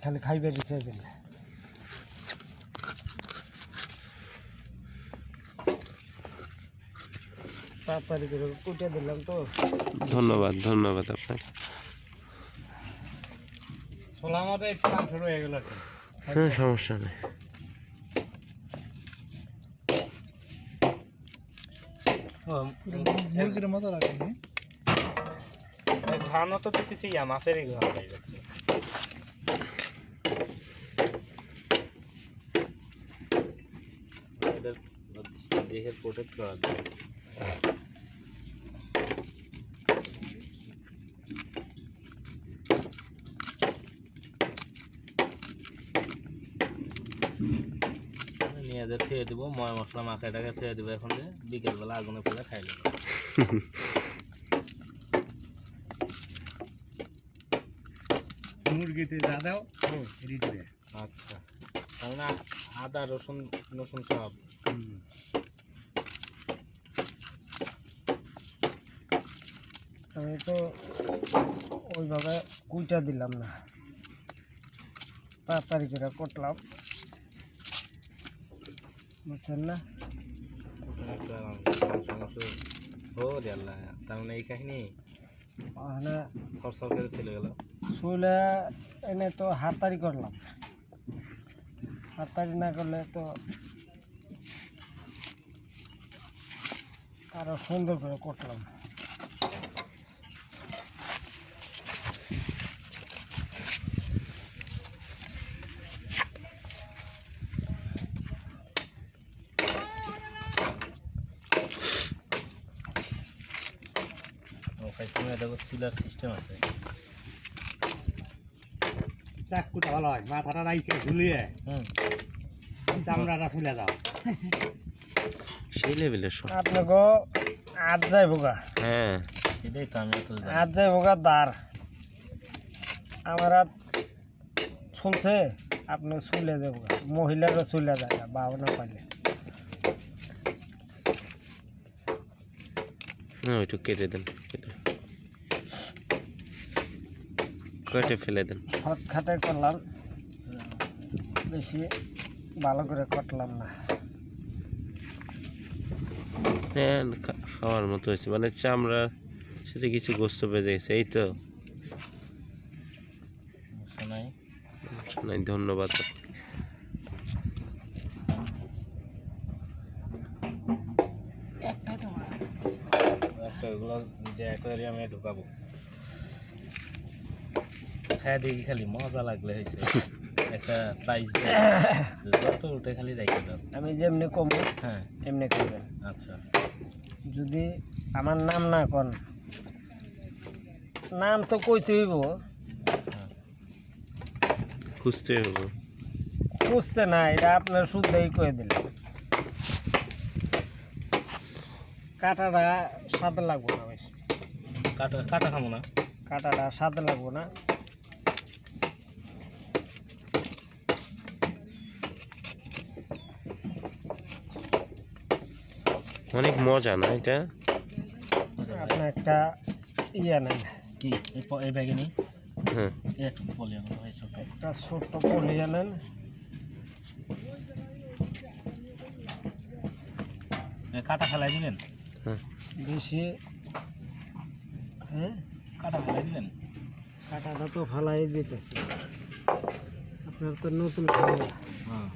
খালি খাইবে দিছে দিন তাড়াতাড়ি করে কুটে দিলাম তো। ধন্যবাদ ধন্যবাদ আপনাকে। ছোলা মাথা একটু মাংস রয়ে গেল। হ্যাঁ সমস্যা নেই। মুরগির মতো লাগে ঘানো তো দিতেছি মাছেরই ঘান হয়ে যাচ্ছে। দেহের প্রোটেক্ট করা যায়। নিয়ে যে খেয়ে দিব, ময় মশলা মাখাটাকে খেয়ে দিব। এখন যে বিকেলবেলা আগুনে ফেলে খাই নেব। মুরগিতে যা দাও রিটে। আচ্ছা, তার মানে আদা রসুন রসুন সব। আমি তো ওইভাবে কুইটা দিলাম না, তাড়াতাড়ি করে করলাম, বুঝছেন না? তার মানে এই কাহিনী ওখানে সরসর করে চলে গেল। শুলে এনে তো হাততাড়ি করলাম, হাততাড়ি না করলে তো আরো সুন্দর করে করলাম। সিলার সিস্টেম আছে। চাকুটা ভালো হয়, মাথাটা রাইকে ঝুলিয়ে চামড়াটা চলে যাও। সেই লেভেলের সব আপনাকে আজ যাইব গা। হ্যাঁ এটাই তো আমি তো আজ যাইব গা দাঁড় আমার হাত শুনছে, আপনি চলে যাব গা, মহিলারও চলে যায় না ভাবনা পাইলে। ওইটু কেটে দেন, কেটে ফেলে দেন। শর্টকাটে করলাম, বেশি ভালো করে কাটলাম না। হ্যাঁ খাওয়ার মতো হয়েছে, মানে চামড়ার সাথে কিছু গোস্ত বেজে গেছে। এই তো নাই, ধন্যবাদ। একটা ওগুলো যে অ্যাকোয়ারিয়ামে ঢুকাবো। হ্যাঁ দেখি খালি মজা লাগলে হয়েছে। একটা প্রাইজ যত উঠে খালি রেখে দাও। আমি যেমনি কম হ্যাঁ এমনি করবেন। আচ্ছা, যদি আমার নাম না কন, নাম তো কইতে হইব, খুঁজতে হবে। বুঝতে না, এটা আপনার শুদ্ধই কয়ে দিলেন। কাটাটা স্বাদ লাগবো না বেশি, কাটা কাটা খাবো না, কাটাটা স্বাদ লাগবো না। অনেক মজা না এটা। আপনি একটা ইয়ে নেন, কি এই ব্যাগে নেই? হ্যাঁ একটু পলি আনো ভাই, ছোট একটা ছোট্ট পলি আনেন। কাটা ফেলাই দিবেন? হ্যাঁ বেশি, হ্যাঁ কাটা ফেলাই দিবেন। কাটাটা তো ফালাই দিতেছি, আপনার তো নতুন খাওয়া। হ্যাঁ